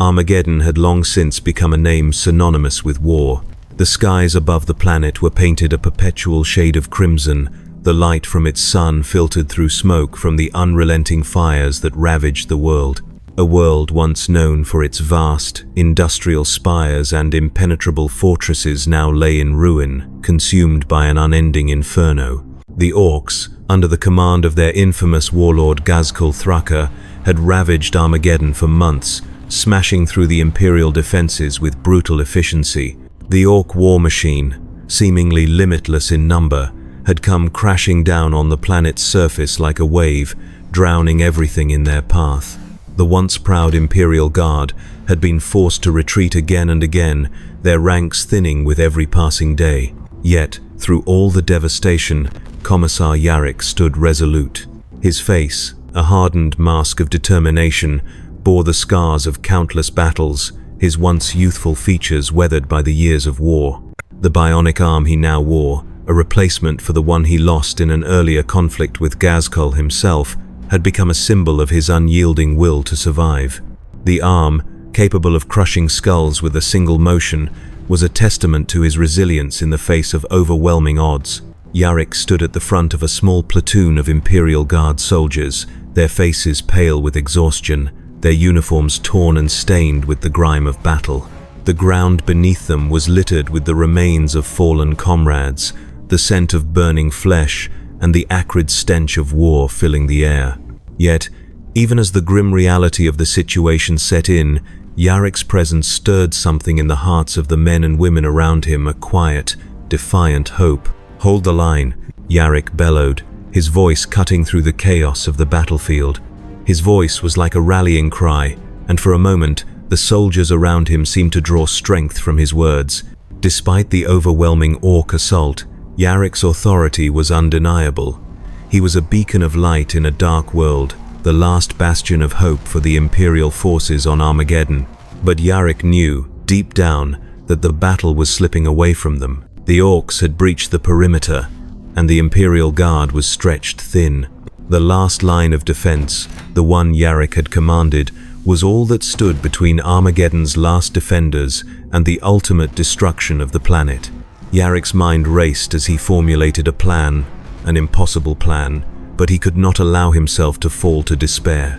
Armageddon had long since become a name synonymous with war. The skies above the planet were painted a perpetual shade of crimson. The light from its sun filtered through smoke from the unrelenting fires that ravaged the world. A world once known for its vast, industrial spires and impenetrable fortresses now lay in ruin, consumed by an unending inferno. The Orcs, under the command of their infamous warlord Ghazghkull Thraka, had ravaged Armageddon for months, smashing through the Imperial defenses with brutal efficiency. The Orc war machine, seemingly limitless in number, had come crashing down on the planet's surface like a wave, drowning everything in their path. The once proud Imperial Guard had been forced to retreat again and again, their ranks thinning with every passing day. Yet, through all the devastation, Commissar Yarrick stood resolute. His face, a hardened mask of determination, bore the scars of countless battles, his once youthful features weathered by the years of war. The bionic arm he now wore, a replacement for the one he lost in an earlier conflict with Ghazghkull himself, had become a symbol of his unyielding will to survive. The arm, capable of crushing skulls with a single motion, was a testament to his resilience in the face of overwhelming odds. Yarrick stood at the front of a small platoon of Imperial Guard soldiers, their faces pale with exhaustion, their uniforms torn and stained with the grime of battle. The ground beneath them was littered with the remains of fallen comrades, the scent of burning flesh, and the acrid stench of war filling the air. Yet, even as the grim reality of the situation set in, Yarrick's presence stirred something in the hearts of the men and women around him, a quiet, defiant hope. "Hold the line," Yarrick bellowed, his voice cutting through the chaos of the battlefield. His voice was like a rallying cry, and for a moment, the soldiers around him seemed to draw strength from his words. Despite the overwhelming Orc assault, Yarrick's authority was undeniable. He was a beacon of light in a dark world, the last bastion of hope for the Imperial forces on Armageddon. But Yarrick knew, deep down, that the battle was slipping away from them. The Orcs had breached the perimeter, and the Imperial Guard was stretched thin. The last line of defense, the one Yarrick had commanded, was all that stood between Armageddon's last defenders and the ultimate destruction of the planet. Yarrick's mind raced as he formulated a plan, an impossible plan, but he could not allow himself to fall to despair.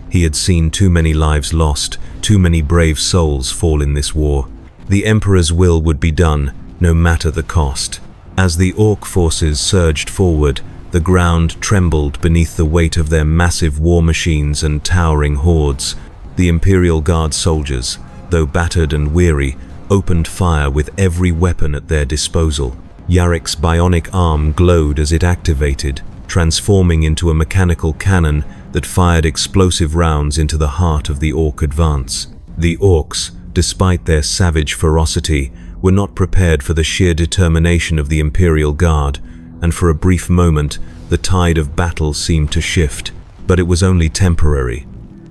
He had seen too many lives lost, too many brave souls fall in this war. The Emperor's will would be done, no matter the cost. As the Orc forces surged forward, the ground trembled beneath the weight of their massive war machines and towering hordes. The Imperial Guard soldiers, though battered and weary, opened fire with every weapon at their disposal. Yarrick's bionic arm glowed as it activated, transforming into a mechanical cannon that fired explosive rounds into the heart of the Orc advance. The Orcs, despite their savage ferocity, were not prepared for the sheer determination of the Imperial Guard, and for a brief moment, the tide of battle seemed to shift. But it was only temporary.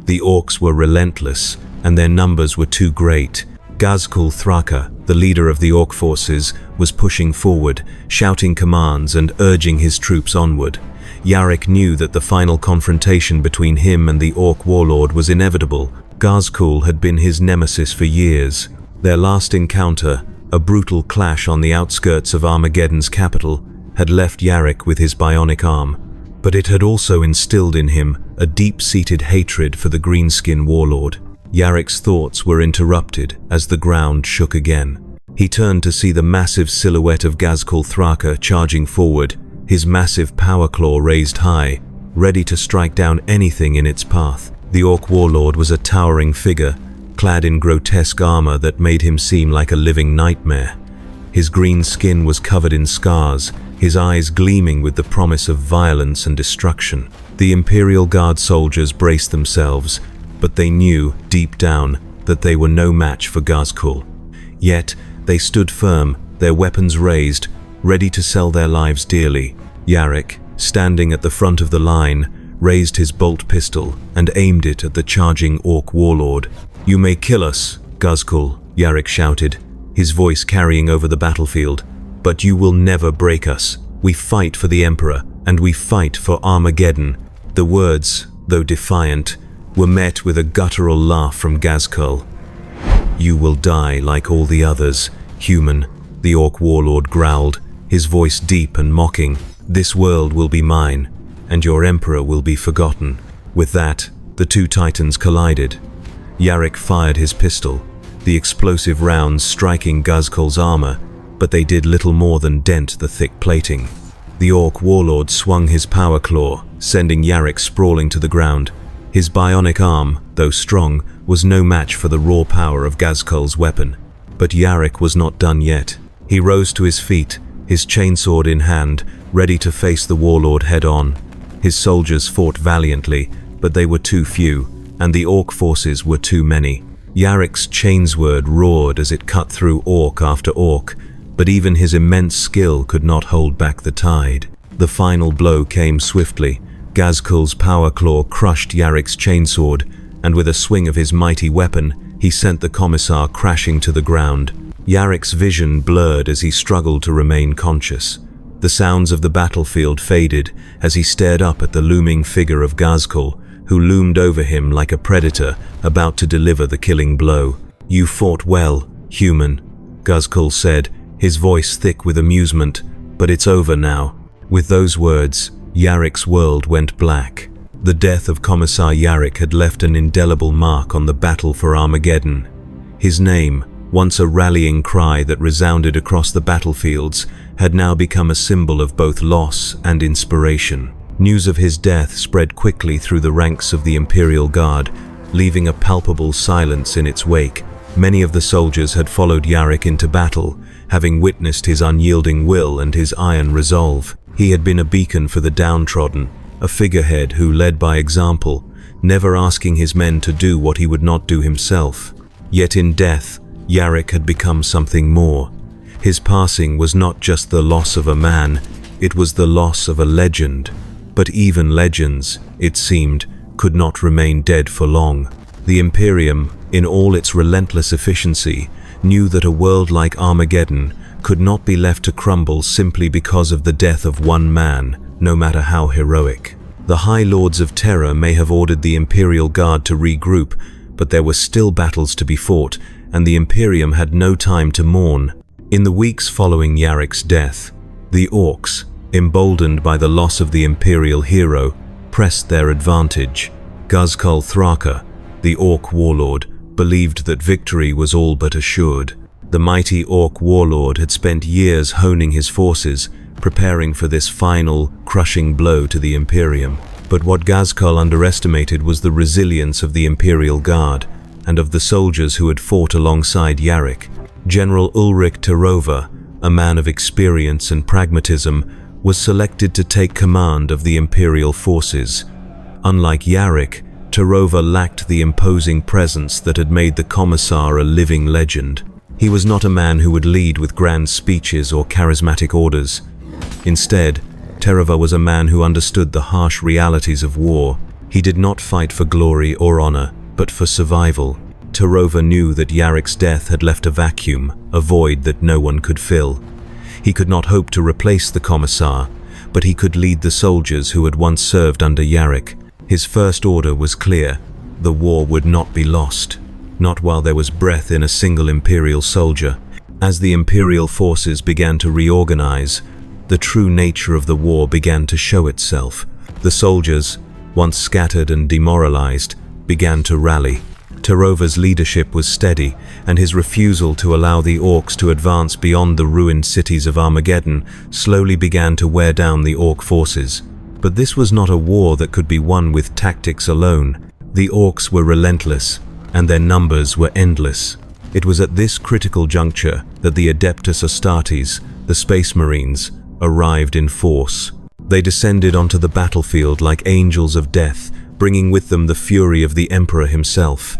The Orcs were relentless, and their numbers were too great. Ghazghkull Thraka, the leader of the Orc forces, was pushing forward, shouting commands and urging his troops onward. Yarrick knew that the final confrontation between him and the Orc warlord was inevitable. Ghazghkull had been his nemesis for years. Their last encounter, a brutal clash on the outskirts of Armageddon's capital, had left Yarrick with his bionic arm, but it had also instilled in him a deep-seated hatred for the greenskin warlord. Yarrick's thoughts were interrupted as the ground shook again. He turned to see the massive silhouette of Ghazghkull Thraka charging forward, his massive power claw raised high, ready to strike down anything in its path. The Orc warlord was a towering figure, clad in grotesque armor that made him seem like a living nightmare. His green skin was covered in scars, his eyes gleaming with the promise of violence and destruction. The Imperial Guard soldiers braced themselves, but they knew, deep down, that they were no match for Ghazghkull. Yet, they stood firm, their weapons raised, ready to sell their lives dearly. Yarrick, standing at the front of the line, raised his bolt pistol and aimed it at the charging Orc warlord. "You may kill us, Ghazghkull," Yarrick shouted, his voice carrying over the battlefield, "but you will never break us. We fight for the Emperor, and we fight for Armageddon." The words, though defiant, were met with a guttural laugh from Ghazghkull. "You will die like all the others, human," the Orc warlord growled, his voice deep and mocking. "This world will be mine, and your emperor will be forgotten." With that, the two titans collided. Yarrick fired his pistol, the explosive rounds striking Ghazghkul's armor, but they did little more than dent the thick plating. The Orc warlord swung his power claw, sending Yarrick sprawling to the ground. His bionic arm, though strong, was no match for the raw power of Ghazghkul's weapon. But Yarrick was not done yet. He rose to his feet, his chainsword in hand, ready to face the warlord head-on. His soldiers fought valiantly, but they were too few, and the Orc forces were too many. Yarrick's chainsword roared as it cut through Orc after Orc, but even his immense skill could not hold back the tide. The final blow came swiftly. Ghazghkul's power claw crushed Yarrick's chainsword, and with a swing of his mighty weapon, he sent the commissar crashing to the ground. Yarrick's vision blurred as he struggled to remain conscious. The sounds of the battlefield faded as he stared up at the looming figure of Ghazghkul, who loomed over him like a predator about to deliver the killing blow. "You fought well, human," Ghazghkul said, his voice thick with amusement, "but it's over now." With those words, Yarrick's world went black. The death of Commissar Yarrick had left an indelible mark on the battle for Armageddon. His name, once a rallying cry that resounded across the battlefields, had now become a symbol of both loss and inspiration. News of his death spread quickly through the ranks of the Imperial Guard, leaving a palpable silence in its wake. Many of the soldiers had followed Yarrick into battle, having witnessed his unyielding will and his iron resolve. He had been a beacon for the downtrodden, a figurehead who led by example, never asking his men to do what he would not do himself. Yet in death, Yarrick had become something more. His passing was not just the loss of a man, it was the loss of a legend. But even legends, it seemed, could not remain dead for long. The Imperium, in all its relentless efficiency, knew that a world like Armageddon could not be left to crumble simply because of the death of one man, no matter how heroic. The High Lords of Terror may have ordered the Imperial Guard to regroup, but there were still battles to be fought, and the Imperium had no time to mourn. In the weeks following Yarrick's death, the Orcs, emboldened by the loss of the Imperial hero, pressed their advantage. Ghazghkul Thraka, the Orc warlord, believed that victory was all but assured. The mighty Orc warlord had spent years honing his forces, preparing for this final, crushing blow to the Imperium. But what Ghazghkul underestimated was the resilience of the Imperial Guard, and of the soldiers who had fought alongside Yarrick. General Ulrich Terova, a man of experience and pragmatism, was selected to take command of the Imperial forces. Unlike Yarrick, Terova lacked the imposing presence that had made the Commissar a living legend. He was not a man who would lead with grand speeches or charismatic orders. Instead, Terova was a man who understood the harsh realities of war. He did not fight for glory or honor, but for survival. Terova knew that Yarrick's death had left a vacuum, a void that no one could fill. He could not hope to replace the Commissar, but he could lead the soldiers who had once served under Yarrick. His first order was clear: the war would not be lost, not while there was breath in a single Imperial soldier. As the Imperial forces began to reorganize, the true nature of the war began to show itself. The soldiers, once scattered and demoralized, began to rally. Terova's leadership was steady, and his refusal to allow the Orcs to advance beyond the ruined cities of Armageddon slowly began to wear down the Orc forces. But this was not a war that could be won with tactics alone. The Orcs were relentless, and their numbers were endless. It was at this critical juncture that the Adeptus Astartes, the Space Marines, arrived in force. They descended onto the battlefield like angels of death, bringing with them the fury of the Emperor himself.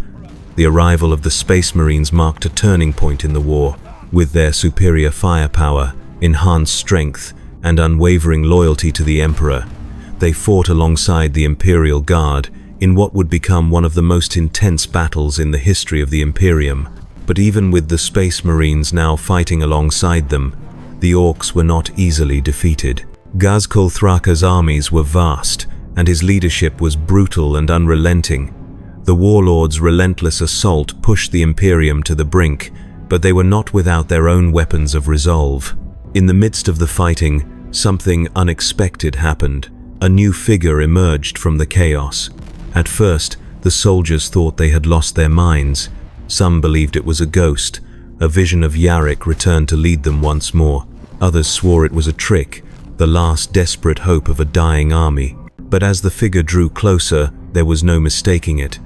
The arrival of the Space Marines marked a turning point in the war. With their superior firepower, enhanced strength, and unwavering loyalty to the Emperor, they fought alongside the Imperial Guard in what would become one of the most intense battles in the history of the Imperium. But even with the Space Marines now fighting alongside them, the Orcs were not easily defeated. Ghazghkul Thraka's armies were vast, and his leadership was brutal and unrelenting. The warlords' relentless assault pushed the Imperium to the brink, but they were not without their own weapons of resolve. In the midst of the fighting, something unexpected happened. A new figure emerged from the chaos. At first, the soldiers thought they had lost their minds. Some believed it was a ghost. A vision of Yarrick returned to lead them once more. Others swore it was a trick, the last desperate hope of a dying army. But as the figure drew closer, there was no mistaking it.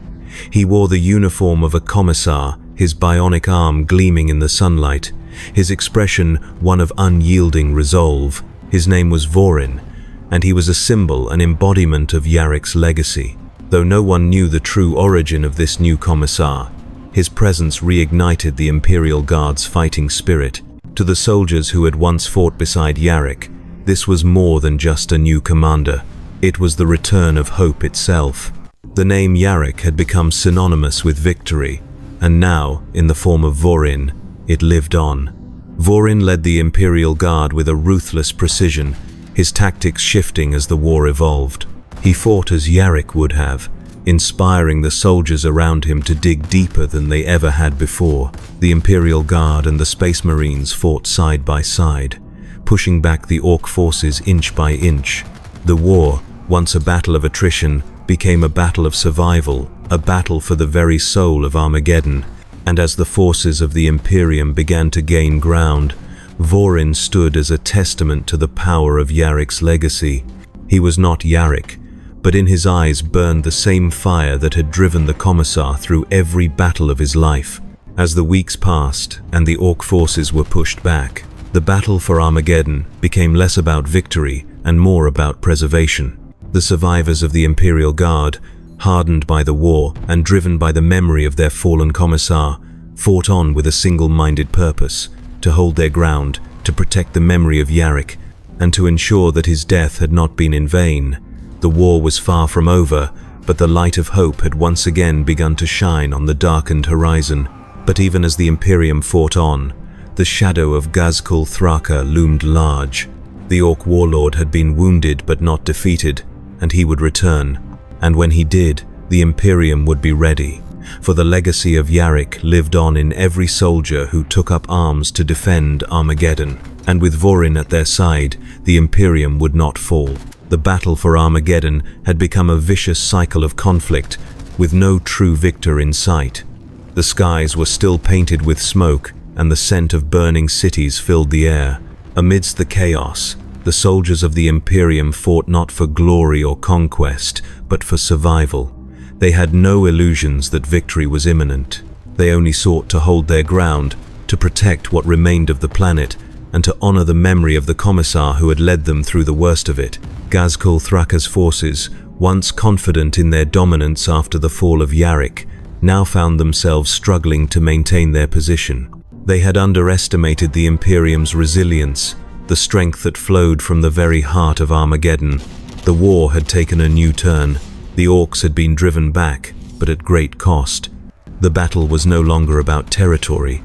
He wore the uniform of a commissar, his bionic arm gleaming in the sunlight, his expression one of unyielding resolve. His name was Vorin, and he was a symbol, an embodiment of Yarrick's legacy. Though no one knew the true origin of this new commissar, his presence reignited the Imperial Guard's fighting spirit. To the soldiers who had once fought beside Yarrick, this was more than just a new commander. It was the return of hope itself. The name Yarrick had become synonymous with victory, and now, in the form of Vorin, it lived on. Vorin led the Imperial Guard with a ruthless precision, his tactics shifting as the war evolved. He fought as Yarrick would have, inspiring the soldiers around him to dig deeper than they ever had before. The Imperial Guard and the Space Marines fought side by side, pushing back the Orc forces inch by inch. The war, once a battle of attrition, became a battle of survival, a battle for the very soul of Armageddon. And as the forces of the Imperium began to gain ground, Vorin stood as a testament to the power of Yarrick's legacy. He was not Yarrick, but in his eyes burned the same fire that had driven the Commissar through every battle of his life. As the weeks passed and the Orc forces were pushed back, the battle for Armageddon became less about victory and more about preservation. The survivors of the Imperial Guard, hardened by the war and driven by the memory of their fallen Commissar, fought on with a single-minded purpose: to hold their ground, to protect the memory of Yarrick, and to ensure that his death had not been in vain. The war was far from over, but the light of hope had once again begun to shine on the darkened horizon. But even as the Imperium fought on, the shadow of Ghazghkull Thraka loomed large. The Orc warlord had been wounded but not defeated, and he would return. And when he did, the Imperium would be ready, for the legacy of Yarrick lived on in every soldier who took up arms to defend Armageddon. And with Vorin at their side, the Imperium would not fall. The battle for Armageddon had become a vicious cycle of conflict, with no true victor in sight. The skies were still painted with smoke, and the scent of burning cities filled the air. Amidst the chaos, the soldiers of the Imperium fought not for glory or conquest, but for survival. They had no illusions that victory was imminent. They only sought to hold their ground, to protect what remained of the planet, and to honor the memory of the Commissar who had led them through the worst of it. Ghazghkull Thraka's forces, once confident in their dominance after the fall of Yarrick, now found themselves struggling to maintain their position. They had underestimated the Imperium's resilience, the strength that flowed from the very heart of Armageddon. The war had taken a new turn. The Orcs had been driven back, but at great cost. The battle was no longer about territory.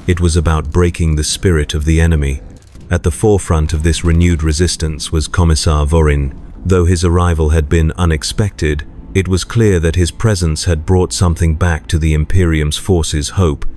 It was about breaking the spirit of the enemy. At the forefront of this renewed resistance was Commissar Vorin. Though his arrival had been unexpected, it was clear that his presence had brought something back to the Imperium's forces: hope.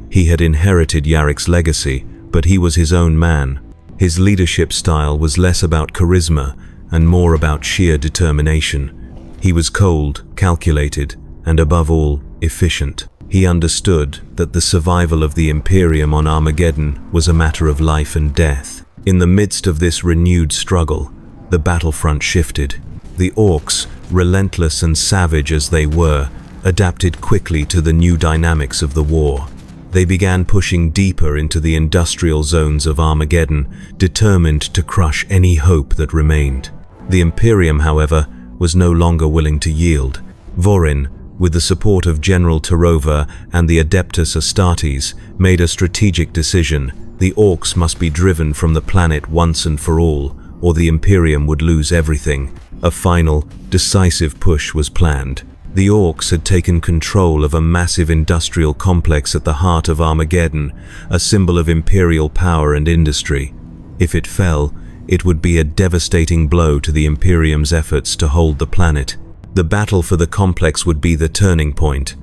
He had inherited Yarrick's legacy, but he was his own man. His leadership style was less about charisma and more about sheer determination. He was cold, calculated, and above all, efficient. He understood that the survival of the Imperium on Armageddon was a matter of life and death. In the midst of this renewed struggle, the battlefront shifted. The Orcs, relentless and savage as they were, adapted quickly to the new dynamics of the war. They began pushing deeper into the industrial zones of Armageddon, determined to crush any hope that remained. The Imperium, however, was no longer willing to yield. Vorin, with the support of General Tarova and the Adeptus Astartes, made a strategic decision. The Orcs must be driven from the planet once and for all, or the Imperium would lose everything. A final, decisive push was planned. The Orcs had taken control of a massive industrial complex at the heart of Armageddon, a symbol of imperial power and industry. If it fell, it would be a devastating blow to the Imperium's efforts to hold the planet. The battle for the complex would be the turning point.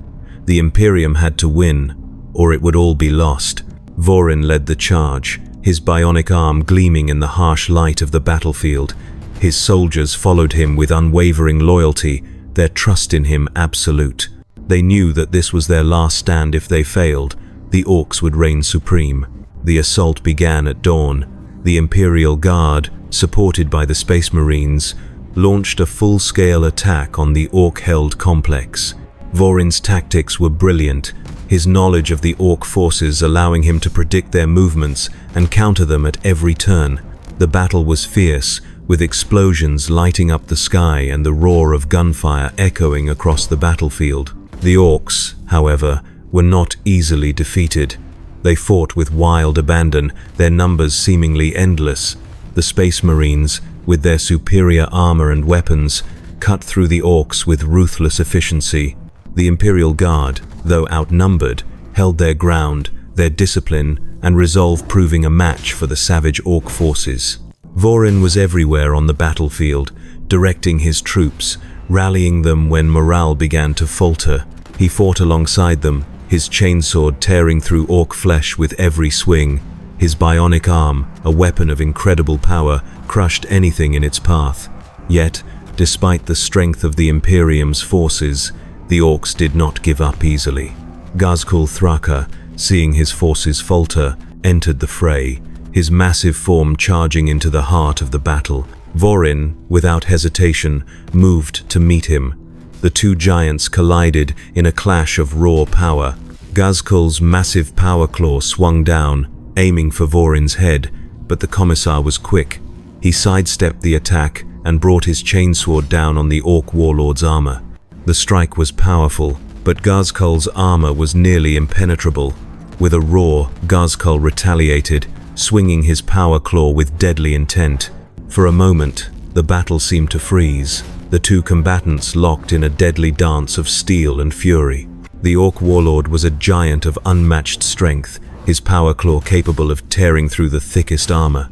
The Imperium had to win, or it would all be lost. Vorin led the charge, his bionic arm gleaming in the harsh light of the battlefield. His soldiers followed him with unwavering loyalty, their trust in him absolute. They knew that this was their last stand. If they failed, the Orcs would reign supreme. The assault began at dawn. The Imperial Guard, supported by the Space Marines, launched a full-scale attack on the Orc-held complex. Vorin's tactics were brilliant, his knowledge of the Orc forces allowing him to predict their movements and counter them at every turn. The battle was fierce, with explosions lighting up the sky and the roar of gunfire echoing across the battlefield. The Orcs, however, were not easily defeated. They fought with wild abandon, their numbers seemingly endless. The Space Marines, with their superior armor and weapons, cut through the Orcs with ruthless efficiency. The Imperial Guard, though outnumbered, held their ground, their discipline and resolve proving a match for the savage Orc forces. Vorin was everywhere on the battlefield, directing his troops, rallying them when morale began to falter. He fought alongside them, his chainsword tearing through Orc flesh with every swing. His bionic arm, a weapon of incredible power, crushed anything in its path. Yet, despite the strength of the Imperium's forces, the Orcs did not give up easily. Ghazghkull Thraka, seeing his forces falter, entered the fray, his massive form charging into the heart of the battle. Vorin, without hesitation, moved to meet him. The two giants collided in a clash of raw power. Ghazghkull's massive power claw swung down, aiming for Vorin's head, but the Commissar was quick. He sidestepped the attack and brought his chainsword down on the Orc warlord's armor. The strike was powerful, but Ghazghkull's armor was nearly impenetrable. With a roar, Ghazghkull retaliated, swinging his power claw with deadly intent. For a moment, the battle seemed to freeze. The two combatants locked in a deadly dance of steel and fury. The Orc warlord was a giant of unmatched strength, his power claw capable of tearing through the thickest armor.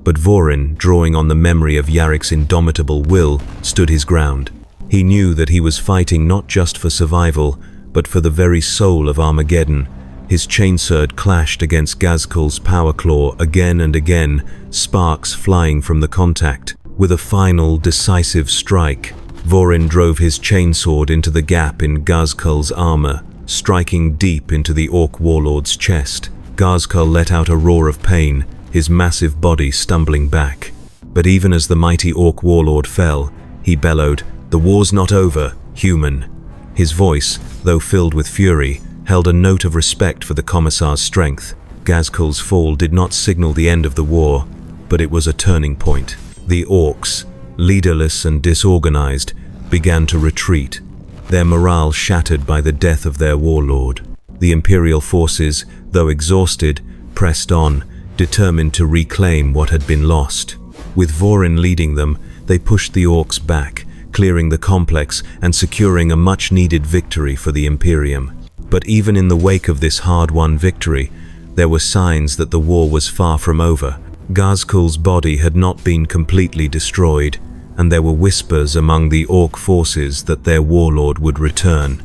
But Vorin, drawing on the memory of Yarrick's indomitable will, stood his ground. He knew that he was fighting not just for survival, but for the very soul of Armageddon. His chainsword clashed against Ghazghkull's power claw again and again, sparks flying from the contact. With a final, decisive strike, Vorin drove his chainsword into the gap in Ghazghkull's armor, striking deep into the Orc warlord's chest. Ghazghkull let out a roar of pain, his massive body stumbling back. But even as the mighty Orc warlord fell, he bellowed, "The war's not over, human." His voice, though filled with fury, held a note of respect for the Commissar's strength. Ghazghkull's fall did not signal the end of the war, but it was a turning point. The Orcs, leaderless and disorganized, began to retreat, their morale shattered by the death of their warlord. The Imperial forces, though exhausted, pressed on, determined to reclaim what had been lost. With Vorin leading them, they pushed the Orcs back, clearing the complex and securing a much-needed victory for the Imperium. But even in the wake of this hard-won victory, there were signs that the war was far from over. Ghazghkull's body had not been completely destroyed, and there were whispers among the Orc forces that their warlord would return.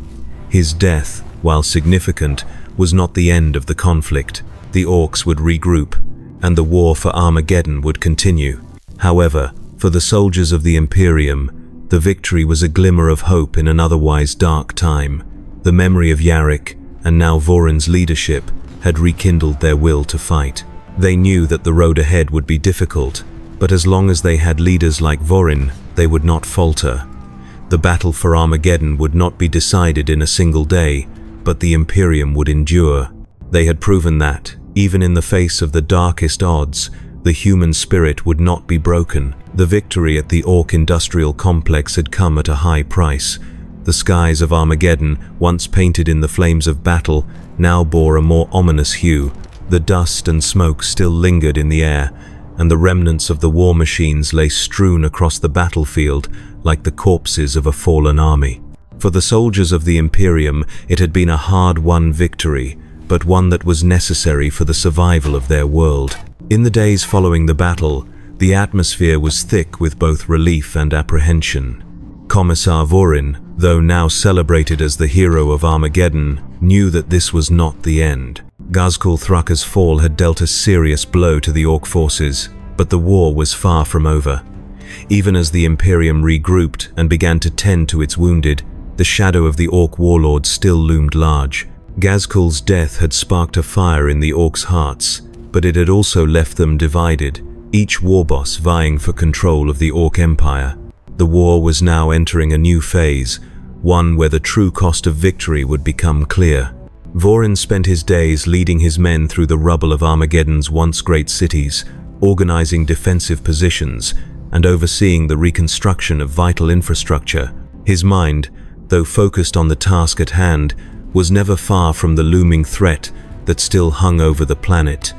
His death, while significant, was not the end of the conflict. The Orcs would regroup, and the war for Armageddon would continue. However, for the soldiers of the Imperium, the victory was a glimmer of hope in an otherwise dark time. The memory of Yarrick, and now Vorin's leadership, had rekindled their will to fight. They knew that the road ahead would be difficult, but as long as they had leaders like Vorin, they would not falter. The battle for Armageddon would not be decided in a single day, but the Imperium would endure. They had proven that, even in the face of the darkest odds, the human spirit would not be broken. The victory at the Orc industrial complex had come at a high price. The skies of Armageddon, once painted in the flames of battle, now bore a more ominous hue. The dust and smoke still lingered in the air, and the remnants of the war machines lay strewn across the battlefield like the corpses of a fallen army. For the soldiers of the Imperium, it had been a hard-won victory, but one that was necessary for the survival of their world. In the days following the battle, the atmosphere was thick with both relief and apprehension. Commissar Vorin, though now celebrated as the hero of Armageddon, knew that this was not the end. Ghazghkull Thraka's fall had dealt a serious blow to the Orc forces, but the war was far from over. Even as the Imperium regrouped and began to tend to its wounded, the shadow of the Orc warlord still loomed large. Ghazghkull's death had sparked a fire in the Orcs' hearts, but it had also left them divided, each warboss vying for control of the Orc Empire. The war was now entering a new phase, one where the true cost of victory would become clear. Vorin spent his days leading his men through the rubble of Armageddon's once great cities, organizing defensive positions, and overseeing the reconstruction of vital infrastructure. His mind, though focused on the task at hand, was never far from the looming threat that still hung over the planet.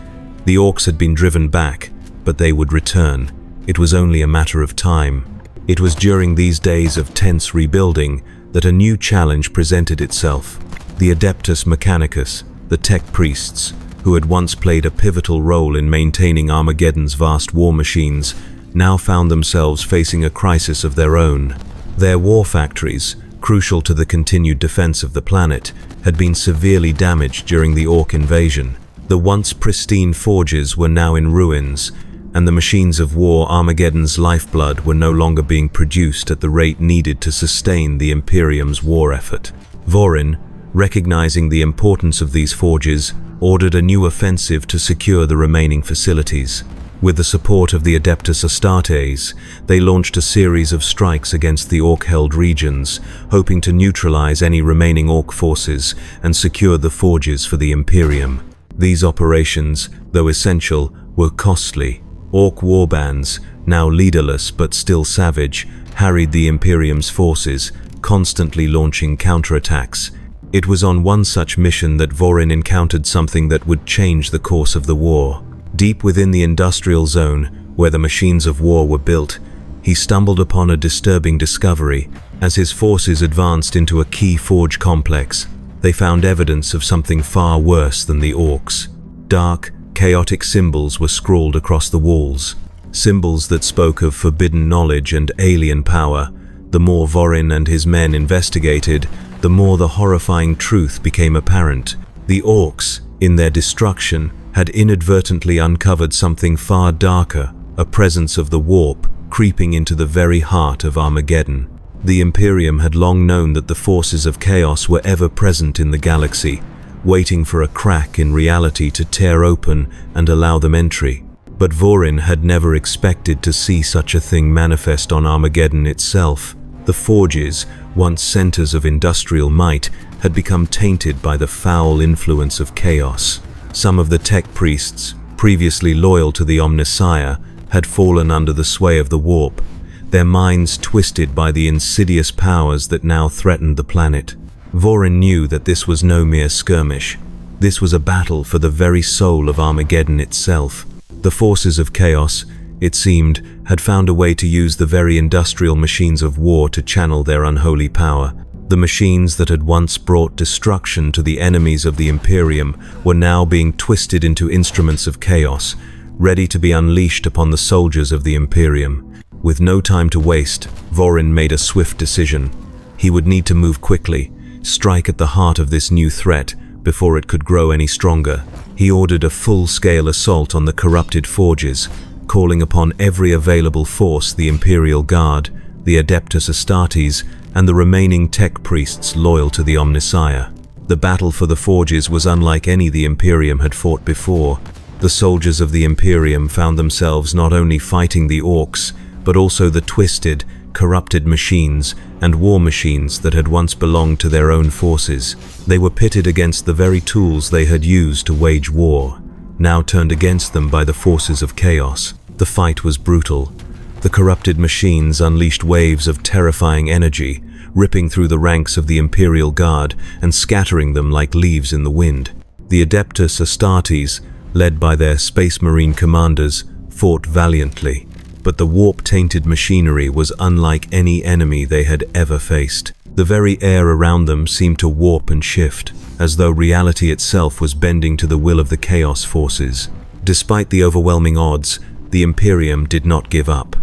The Orcs had been driven back, but they would return. It was only a matter of time. It was during these days of tense rebuilding that a new challenge presented itself. The Adeptus Mechanicus, the tech priests, who had once played a pivotal role in maintaining Armageddon's vast war machines, now found themselves facing a crisis of their own. Their war factories, crucial to the continued defense of the planet, had been severely damaged during the Orc invasion. The once pristine forges were now in ruins, and the machines of war, Armageddon's lifeblood, were no longer being produced at the rate needed to sustain the Imperium's war effort. Vorin, recognizing the importance of these forges, ordered a new offensive to secure the remaining facilities. With the support of the Adeptus Astartes, they launched a series of strikes against the Orc-held regions, hoping to neutralize any remaining Orc forces and secure the forges for the Imperium. These operations, though essential, were costly. Orc warbands, now leaderless but still savage, harried the Imperium's forces, constantly launching counterattacks. It was on one such mission that Vorin encountered something that would change the course of the war. Deep within the industrial zone, where the machines of war were built, he stumbled upon a disturbing discovery. As his forces advanced into a key forge complex, they found evidence of something far worse than the Orcs. Dark, chaotic symbols were scrawled across the walls, symbols that spoke of forbidden knowledge and alien power. The more Vorin and his men investigated, the more the horrifying truth became apparent. The Orcs, in their destruction, had inadvertently uncovered something far darker, a presence of the warp creeping into the very heart of Armageddon. The Imperium had long known that the forces of chaos were ever present in the galaxy, waiting for a crack in reality to tear open and allow them entry. But Vorin had never expected to see such a thing manifest on Armageddon itself. The forges, once centers of industrial might, had become tainted by the foul influence of chaos. Some of the tech priests, previously loyal to the Omnissiah, had fallen under the sway of the warp, their minds twisted by the insidious powers that now threatened the planet. Vorin knew that this was no mere skirmish. This was a battle for the very soul of Armageddon itself. The forces of chaos, it seemed, had found a way to use the very industrial machines of war to channel their unholy power. The machines that had once brought destruction to the enemies of the Imperium were now being twisted into instruments of chaos, ready to be unleashed upon the soldiers of the Imperium. With no time to waste, Vorin made a swift decision. He would need to move quickly, strike at the heart of this new threat before it could grow any stronger. He ordered a full-scale assault on the corrupted forges, calling upon every available force, the Imperial Guard, the Adeptus Astartes, and the remaining tech priests loyal to the Omnissiah. The battle for the forges was unlike any the Imperium had fought before. The soldiers of the Imperium found themselves not only fighting the Orcs, but also the twisted, corrupted machines and war machines that had once belonged to their own forces. They were pitted against the very tools they had used to wage war, now turned against them by the forces of chaos. The fight was brutal. The corrupted machines unleashed waves of terrifying energy, ripping through the ranks of the Imperial Guard and scattering them like leaves in the wind. The Adeptus Astartes, led by their Space Marine commanders, fought valiantly, but the warp-tainted machinery was unlike any enemy they had ever faced. The very air around them seemed to warp and shift, as though reality itself was bending to the will of the chaos forces. Despite the overwhelming odds, the Imperium did not give up.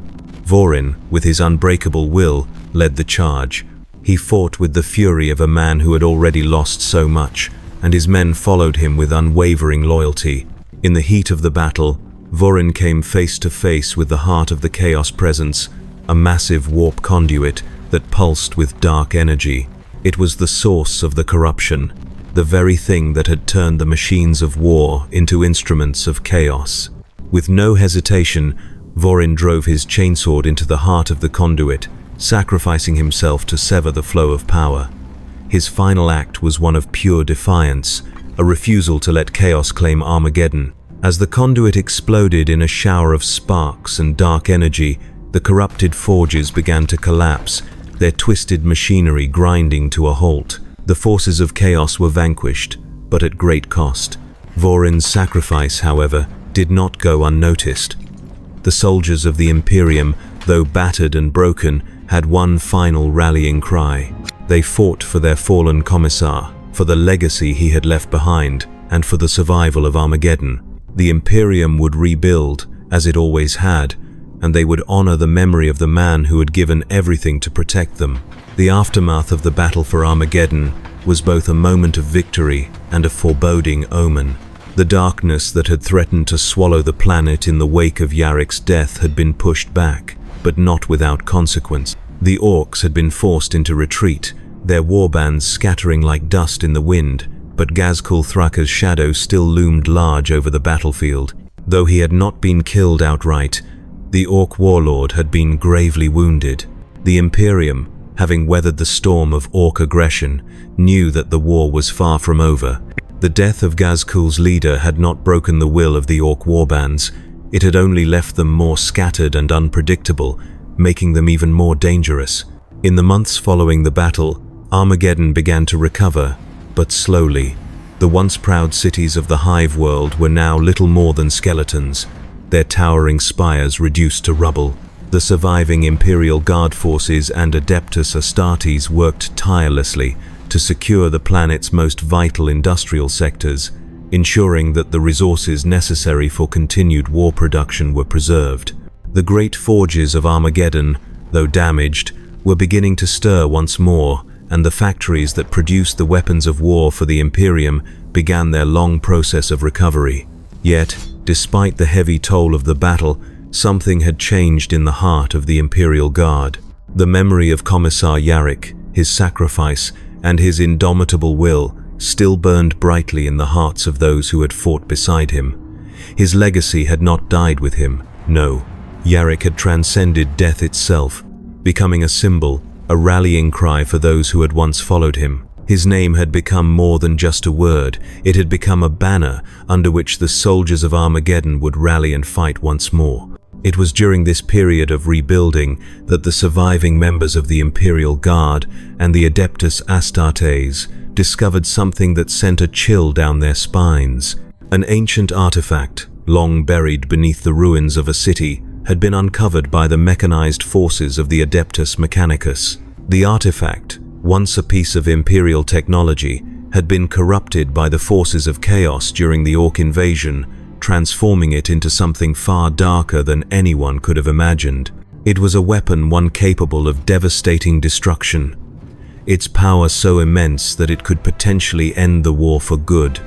Vorin, with his unbreakable will, led the charge. He fought with the fury of a man who had already lost so much, and his men followed him with unwavering loyalty. In the heat of the battle, Vorin came face to face with the heart of the Chaos Presence, a massive warp conduit that pulsed with dark energy. It was the source of the corruption, the very thing that had turned the machines of war into instruments of chaos. With no hesitation, Vorin drove his chainsword into the heart of the conduit, sacrificing himself to sever the flow of power. His final act was one of pure defiance, a refusal to let chaos claim Armageddon. As the conduit exploded in a shower of sparks and dark energy, the corrupted forges began to collapse, their twisted machinery grinding to a halt. The forces of chaos were vanquished, but at great cost. Vorin's sacrifice, however, did not go unnoticed. The soldiers of the Imperium, though battered and broken, had one final rallying cry. They fought for their fallen commissar, for the legacy he had left behind, and for the survival of Armageddon. The Imperium would rebuild, as it always had, and they would honor the memory of the man who had given everything to protect them. The aftermath of the battle for Armageddon was both a moment of victory and a foreboding omen. The darkness that had threatened to swallow the planet in the wake of Yarrick's death had been pushed back, but not without consequence. The orcs had been forced into retreat, their warbands scattering like dust in the wind, but Ghazghkull Thraka's shadow still loomed large over the battlefield. Though he had not been killed outright, the orc warlord had been gravely wounded. The Imperium, having weathered the storm of orc aggression, knew that the war was far from over. The death of Ghazghkull's leader had not broken the will of the orc warbands. It had only left them more scattered and unpredictable, making them even more dangerous. In the months following the battle, Armageddon began to recover, but slowly. The once proud cities of the Hive world were now little more than skeletons, their towering spires reduced to rubble. The surviving Imperial Guard forces and Adeptus Astartes worked tirelessly to secure the planet's most vital industrial sectors, ensuring that the resources necessary for continued war production were preserved. The great forges of Armageddon, though damaged, were beginning to stir once more, and the factories that produced the weapons of war for the Imperium began their long process of recovery. Yet, despite the heavy toll of the battle, something had changed in the heart of the Imperial Guard. The memory of Commissar Yarrick, his sacrifice, and his indomitable will still burned brightly in the hearts of those who had fought beside him. His legacy had not died with him, no. Yarrick had transcended death itself, becoming a symbol, a rallying cry for those who had once followed him. His name had become more than just a word, it had become a banner under which the soldiers of Armageddon would rally and fight once more. It was during this period of rebuilding that the surviving members of the Imperial Guard and the Adeptus Astartes discovered something that sent a chill down their spines. An ancient artifact, long buried beneath the ruins of a city, had been uncovered by the mechanized forces of the Adeptus Mechanicus. The artifact, once a piece of Imperial technology, had been corrupted by the forces of chaos during the Orc invasion, transforming it into something far darker than anyone could have imagined. It was a weapon, one capable of devastating destruction, its power so immense that it could potentially end the war for good,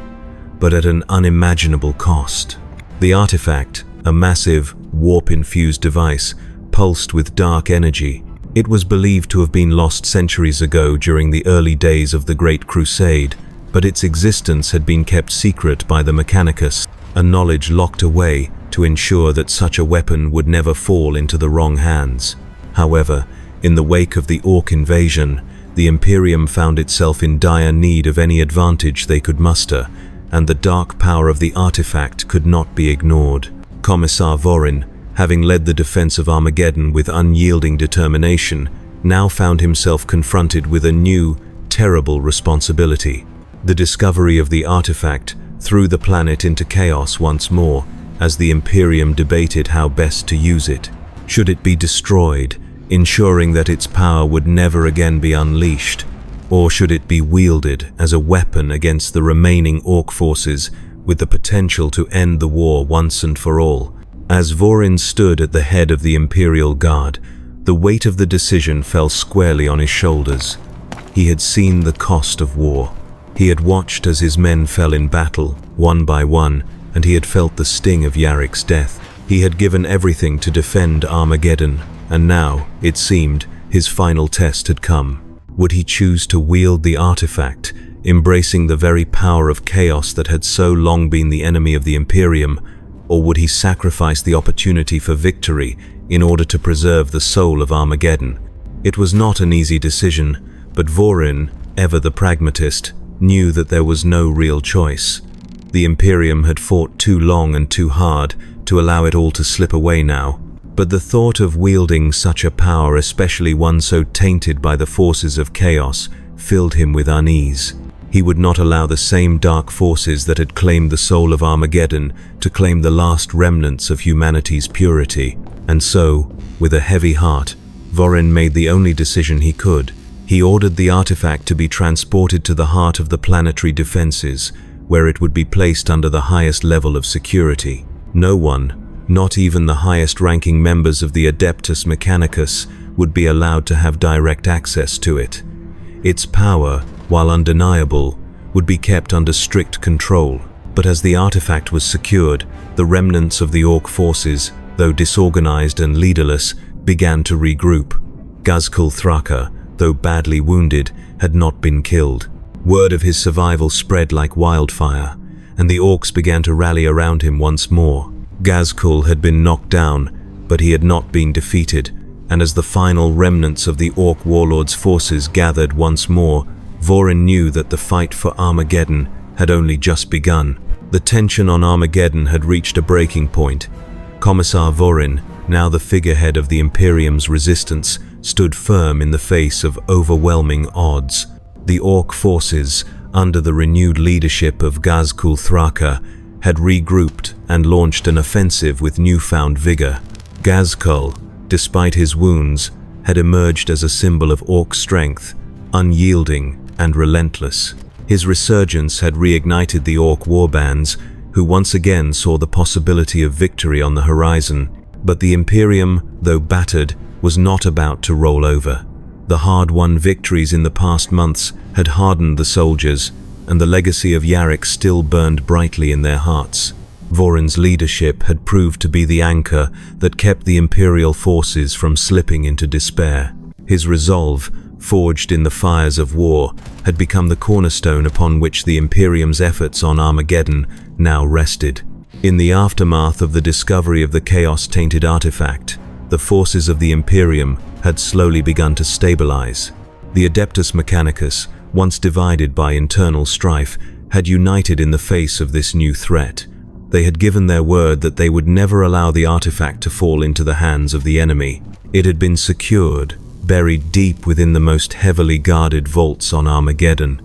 but at an unimaginable cost. The artifact, a massive, warp-infused device, pulsed with dark energy. It was believed to have been lost centuries ago during the early days of the Great Crusade, but its existence had been kept secret by the Mechanicus, a knowledge locked away to ensure that such a weapon would never fall into the wrong hands. However, in the wake of the Orc invasion, the Imperium found itself in dire need of any advantage they could muster, and the dark power of the artifact could not be ignored. Commissar Vorin, having led the defense of Armageddon with unyielding determination, now found himself confronted with a new, terrible responsibility. The discovery of the artifact threw the planet into chaos once more, as the Imperium debated how best to use it. Should it be destroyed, ensuring that its power would never again be unleashed, or should it be wielded as a weapon against the remaining Orc forces with the potential to end the war once and for all? As Vorin stood at the head of the Imperial Guard, The weight of the decision fell squarely on his shoulders. He had seen the cost of war. He had watched as his men fell in battle, one by one, and he had felt the sting of Yarrick's death. He had given everything to defend Armageddon, and now, it seemed, his final test had come. Would he choose to wield the artifact, embracing the very power of chaos that had so long been the enemy of the Imperium, or would he sacrifice the opportunity for victory in order to preserve the soul of Armageddon? It was not an easy decision, but Vorin, ever the pragmatist, knew that there was no real choice. The Imperium had fought too long and too hard to allow it all to slip away now. But the thought of wielding such a power, especially one so tainted by the forces of chaos, filled him with unease. He would not allow the same dark forces that had claimed the soul of Armageddon to claim the last remnants of humanity's purity. And so, with a heavy heart, Vorin made the only decision he could. He ordered the artifact to be transported to the heart of the planetary defenses, where it would be placed under the highest level of security. No one, not even the highest-ranking members of the Adeptus Mechanicus, would be allowed to have direct access to it. Its power, while undeniable, would be kept under strict control. But as the artifact was secured, the remnants of the Orc forces, though disorganized and leaderless, began to regroup. Ghazghkull Thraka, though badly wounded, had not been killed. Word of his survival spread like wildfire, and the Orcs began to rally around him once more. Ghazghkull had been knocked down, but he had not been defeated, and as the final remnants of the Orc warlord's forces gathered once more, Vorin knew that the fight for Armageddon had only just begun. The tension on Armageddon had reached a breaking point. Commissar Vorin, now the figurehead of the Imperium's resistance, stood firm in the face of overwhelming odds. The Orc forces, under the renewed leadership of Ghazghkull Thraka, had regrouped and launched an offensive with newfound vigor. Ghazghkull, despite his wounds, had emerged as a symbol of Orc strength, unyielding and relentless. His resurgence had reignited the Orc warbands, who once again saw the possibility of victory on the horizon. But the Imperium, though battered, was not about to roll over. The hard-won victories in the past months had hardened the soldiers, and the legacy of Yarrick still burned brightly in their hearts. Vorin's leadership had proved to be the anchor that kept the Imperial forces from slipping into despair. His resolve, forged in the fires of war, had become the cornerstone upon which the Imperium's efforts on Armageddon now rested. In the aftermath of the discovery of the chaos-tainted artifact, the forces of the Imperium had slowly begun to stabilize. The Adeptus Mechanicus, once divided by internal strife, had united in the face of this new threat. They had given their word that they would never allow the artifact to fall into the hands of the enemy. It had been secured, buried deep within the most heavily guarded vaults on Armageddon,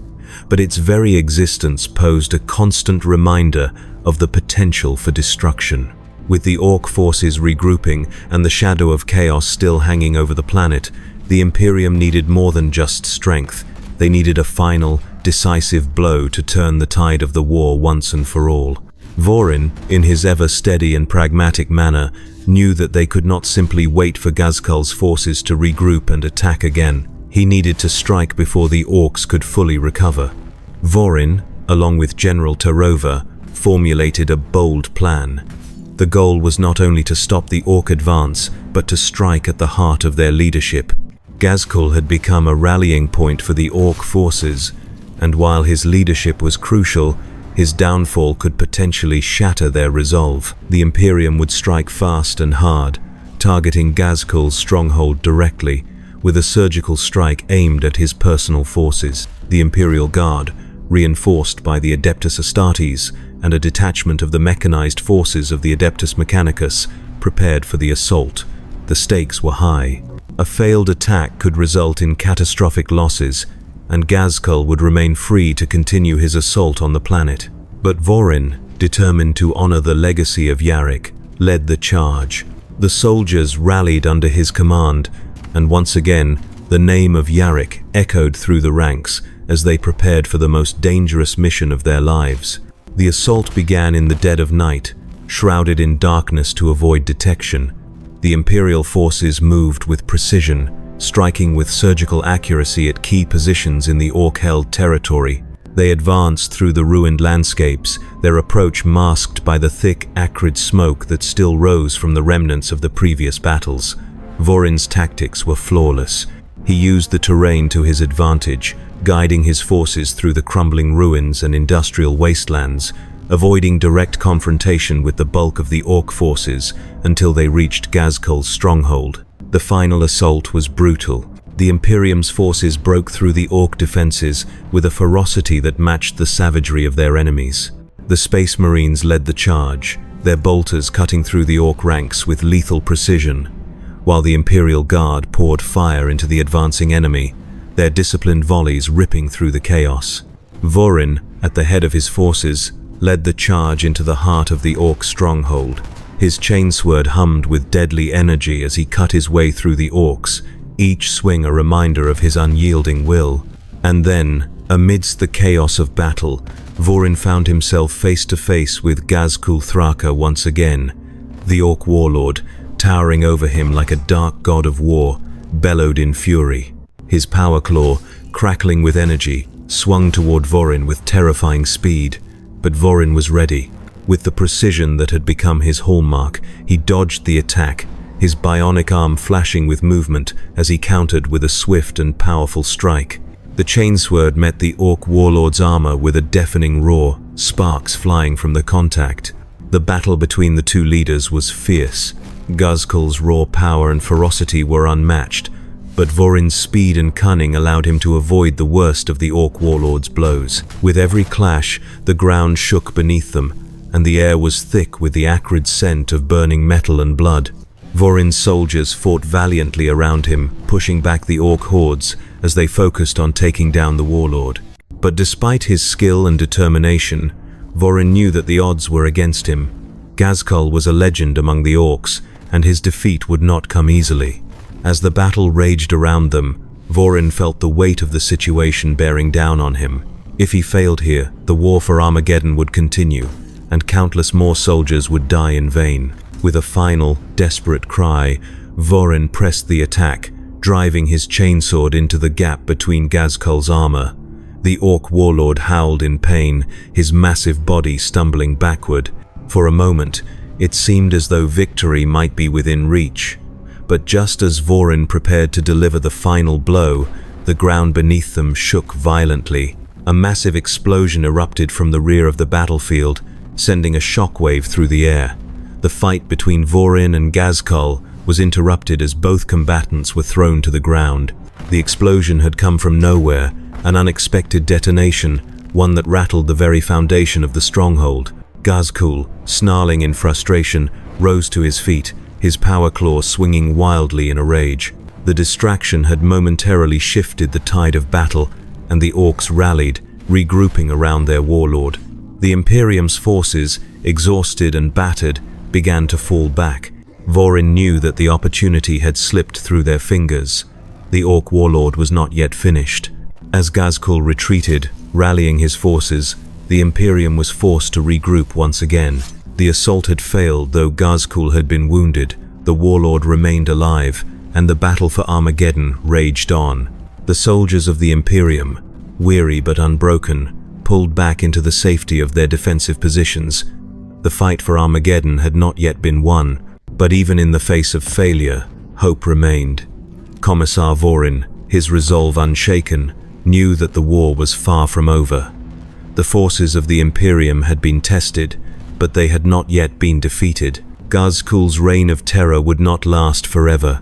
but its very existence posed a constant reminder of the potential for destruction. With the Orc forces regrouping and the shadow of chaos still hanging over the planet, the Imperium needed more than just strength. They needed a final, decisive blow to turn the tide of the war once and for all. Vorin, in his ever steady and pragmatic manner, knew that they could not simply wait for Ghazghkull's forces to regroup and attack again. He needed to strike before the Orcs could fully recover. Vorin, along with General Tarova, formulated a bold plan. The goal was not only to stop the Orc advance, but to strike at the heart of their leadership. Ghazghkull had become a rallying point for the Orc forces, and while his leadership was crucial, his downfall could potentially shatter their resolve. The Imperium would strike fast and hard, targeting Ghazghkull's stronghold directly, with a surgical strike aimed at his personal forces. The Imperial Guard, reinforced by the Adeptus Astartes and a detachment of the mechanized forces of the Adeptus Mechanicus, prepared for the assault. The stakes were high. A failed attack could result in catastrophic losses, and Ghazghkull would remain free to continue his assault on the planet. But Vorin, determined to honor the legacy of Yarrick, led the charge. The soldiers rallied under his command, and once again, the name of Yarrick echoed through the ranks as they prepared for the most dangerous mission of their lives. The assault began in the dead of night, shrouded in darkness to avoid detection. The Imperial forces moved with precision, striking with surgical accuracy at key positions in the Orc-held territory. They advanced through the ruined landscapes, their approach masked by the thick, acrid smoke that still rose from the remnants of the previous battles. Vorin's tactics were flawless. He used the terrain to his advantage, guiding his forces through the crumbling ruins and industrial wastelands, avoiding direct confrontation with the bulk of the Orc forces until they reached Ghazkul's stronghold. The final assault was brutal. The Imperium's forces broke through the Orc defenses with a ferocity that matched the savagery of their enemies. The Space Marines led the charge, their bolters cutting through the Orc ranks with lethal precision, while the Imperial Guard poured fire into the advancing enemy, their disciplined volleys ripping through the chaos. Vorin, at the head of his forces, led the charge into the heart of the Orc stronghold. His chainsword hummed with deadly energy as he cut his way through the Orcs, each swing a reminder of his unyielding will. And then, amidst the chaos of battle, Vorin found himself face to face with Ghazkul Thraka once again. The Orc warlord, towering over him like a dark god of war, bellowed in fury. His power claw, crackling with energy, swung toward Vorin with terrifying speed. But Vorin was ready. With the precision that had become his hallmark, he dodged the attack, his bionic arm flashing with movement as he countered with a swift and powerful strike. The chainsword met the Orc warlord's armor with a deafening roar, sparks flying from the contact. The battle between the two leaders was fierce. Ghazkul's raw power and ferocity were unmatched, but Vorin's speed and cunning allowed him to avoid the worst of the Orc warlord's blows. With every clash, the ground shook beneath them, and the air was thick with the acrid scent of burning metal and blood. Vorin's soldiers fought valiantly around him, pushing back the Orc hordes as they focused on taking down the warlord. But despite his skill and determination, Vorin knew that the odds were against him. Ghazkul was a legend among the Orcs, and his defeat would not come easily. As the battle raged around them, Vorin felt the weight of the situation bearing down on him. If he failed here, the war for Armageddon would continue, and countless more soldiers would die in vain. With a final, desperate cry, Vorin pressed the attack, driving his chainsword into the gap between Ghazkul's armor. The Orc warlord howled in pain, his massive body stumbling backward. For a moment, it seemed as though victory might be within reach. But just as Vorin prepared to deliver the final blow, the ground beneath them shook violently. A massive explosion erupted from the rear of the battlefield, sending a shockwave through the air. The fight between Vorin and Ghazkul was interrupted as both combatants were thrown to the ground. The explosion had come from nowhere, an unexpected detonation, one that rattled the very foundation of the stronghold. Ghazkul, snarling in frustration, rose to his feet, his power claw swinging wildly in a rage. The distraction had momentarily shifted the tide of battle, and the Orcs rallied, regrouping around their warlord. The Imperium's forces, exhausted and battered, began to fall back. Vorin knew that the opportunity had slipped through their fingers. The Orc warlord was not yet finished. As Ghazkul retreated, rallying his forces, the Imperium was forced to regroup once again. The assault had failed, though Ghazkul had been wounded. The warlord remained alive, and the battle for Armageddon raged on. The soldiers of the Imperium, weary but unbroken, pulled back into the safety of their defensive positions. The fight for Armageddon had not yet been won, but even in the face of failure, hope remained. Commissar Vorin, his resolve unshaken, knew that the war was far from over. The forces of the Imperium had been tested, but they had not yet been defeated. Ghazkul's reign of terror would not last forever.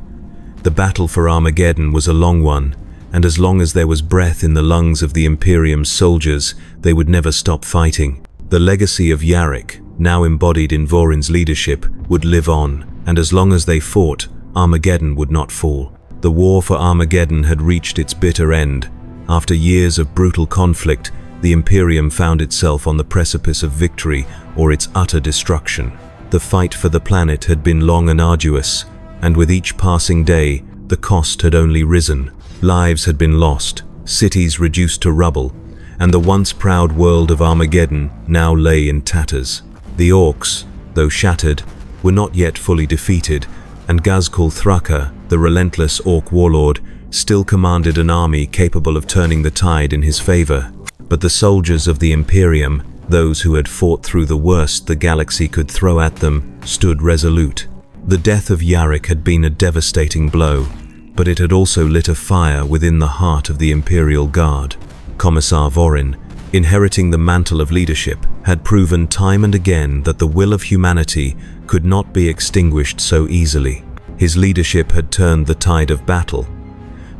The battle for Armageddon was a long one, and as long as there was breath in the lungs of the Imperium's soldiers, they would never stop fighting. The legacy of Yarrick, now embodied in Vorin's leadership, would live on, and as long as they fought, Armageddon would not fall. The war for Armageddon had reached its bitter end. After years of brutal conflict, the Imperium found itself on the precipice of victory or its utter destruction. The fight for the planet had been long and arduous, and with each passing day, the cost had only risen. Lives had been lost, cities reduced to rubble, and the once proud world of Armageddon now lay in tatters. The Orcs, though shattered, were not yet fully defeated. and Ghazghkull Thraka, the relentless Orc warlord, still commanded an army capable of turning the tide in his favor. But the soldiers of the Imperium, those who had fought through the worst the galaxy could throw at them, stood resolute. The death of Yarrick had been a devastating blow, but it had also lit a fire within the heart of the Imperial Guard. Commissar Vorin, inheriting the mantle of leadership, had proven time and again that the will of humanity could not be extinguished so easily. His leadership had turned the tide of battle,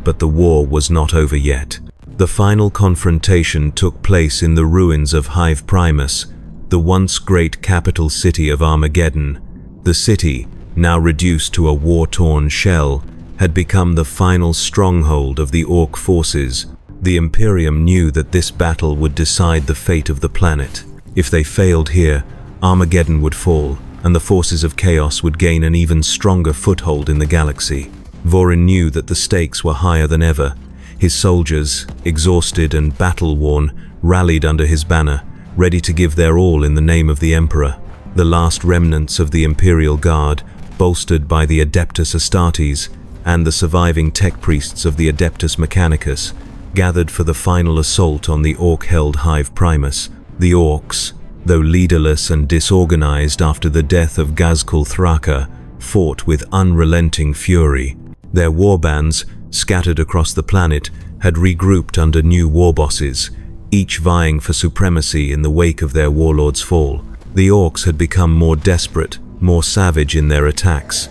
but the war was not over yet. The final confrontation took place in the ruins of Hive Primus, the once great capital city of Armageddon. The city, now reduced to a war-torn shell, had become the final stronghold of the Orc forces. The Imperium knew that this battle would decide the fate of the planet. If they failed here, Armageddon would fall, and the forces of chaos would gain an even stronger foothold in the galaxy. Vorin knew that the stakes were higher than ever. His soldiers, exhausted and battle-worn, rallied under his banner, ready to give their all in the name of the Emperor. The last remnants of the Imperial Guard, bolstered by the Adeptus Astartes and the surviving tech priests of the Adeptus Mechanicus, gathered for the final assault on the Orc-held Hive Primus. The Orcs, though leaderless and disorganized after the death of Ghazghkull Thraka, fought with unrelenting fury. Their warbands, scattered across the planet, had regrouped under new war bosses, each vying for supremacy in the wake of their warlord's fall. The Orcs had become more desperate, more savage in their attacks,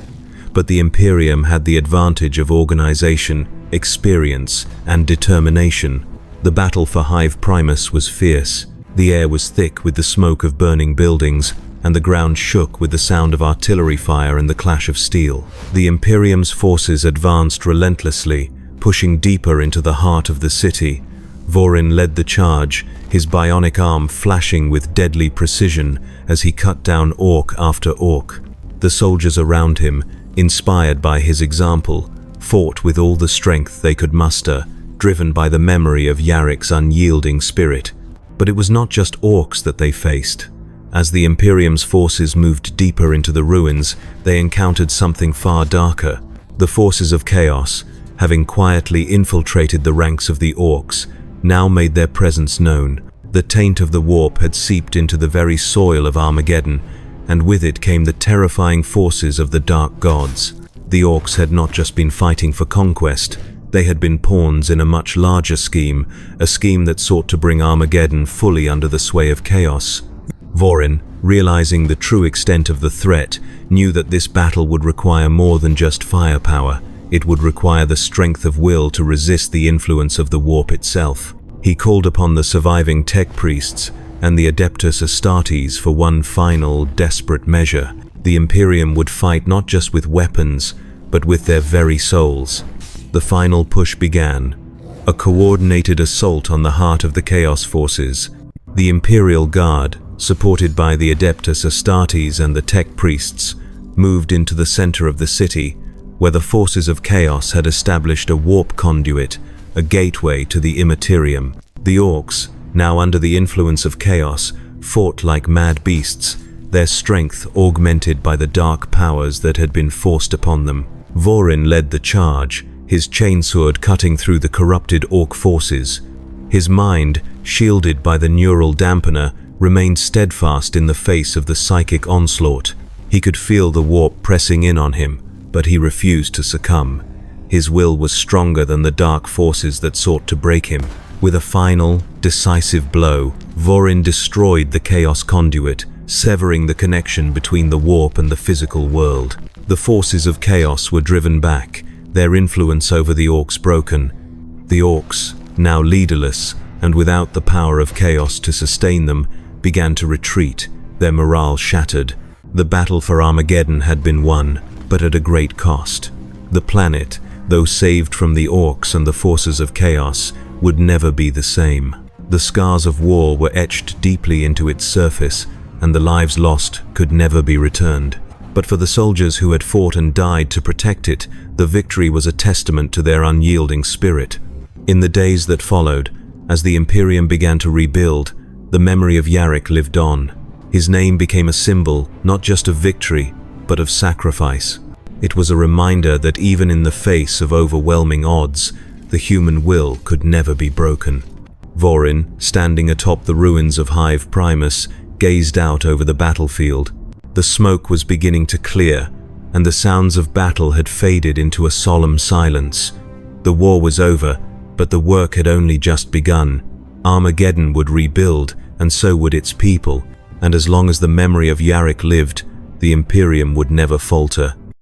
but the Imperium had the advantage of organization, experience, and determination. The battle for Hive Primus was fierce. The air was thick with the smoke of burning buildings, and the ground shook with the sound of artillery fire and the clash of steel. The Imperium's forces advanced relentlessly, pushing deeper into the heart of the city. Vorin led the charge, his bionic arm flashing with deadly precision as he cut down Orc after Orc. The soldiers around him, inspired by his example, fought with all the strength they could muster, driven by the memory of Yarrick's unyielding spirit. But it was not just Orcs that they faced. As the Imperium's forces moved deeper into the ruins, they encountered something far darker. The forces of chaos, having quietly infiltrated the ranks of the Orcs, now made their presence known. The taint of the warp had seeped into the very soil of Armageddon, and with it came the terrifying forces of the Dark Gods. The Orcs had not just been fighting for conquest, they had been pawns in a much larger scheme, a scheme that sought to bring Armageddon fully under the sway of chaos. Vorin, realizing the true extent of the threat, knew that this battle would require more than just firepower. It would require the strength of will to resist the influence of the warp itself. He called upon the surviving tech priests and the Adeptus Astartes for one final, desperate measure. The Imperium would fight not just with weapons, but with their very souls. The final push began, a coordinated assault on the heart of the Chaos forces. The Imperial Guard, supported by the Adeptus Astartes and the tech priests, moved into the center of the city, where the forces of chaos had established a warp conduit, a gateway to the Immaterium. The Orcs, now under the influence of chaos, fought like mad beasts, their strength augmented by the dark powers that had been forced upon them. Vorin led the charge, his chainsword cutting through the corrupted Orc forces. His mind, shielded by the neural dampener, remained steadfast in the face of the psychic onslaught. He could feel the warp pressing in on him, but he refused to succumb. His will was stronger than the dark forces that sought to break him. With a final, decisive blow, Vorin destroyed the chaos conduit, severing the connection between the warp and the physical world. The forces of chaos were driven back, their influence over the Orcs broken. The Orcs, now leaderless and without the power of chaos to sustain them, began to retreat, their morale shattered. The battle for Armageddon had been won, but at a great cost. The planet, though saved from the Orcs and the forces of chaos, would never be the same. The scars of war were etched deeply into its surface, and the lives lost could never be returned. But for the soldiers who had fought and died to protect it, the victory was a testament to their unyielding spirit. In the days that followed, as the Imperium began to rebuild, the memory of Yarrick lived on. His name became a symbol not just of victory, but of sacrifice. It was a reminder that even in the face of overwhelming odds, the human will could never be broken. Vorin, standing atop the ruins of Hive Primus, gazed out over the battlefield. The smoke was beginning to clear, and the sounds of battle had faded into a solemn silence. The war was over, but the work had only just begun. Armageddon would rebuild, and so would its people, and as long as the memory of Yarrick lived, the Imperium would never falter.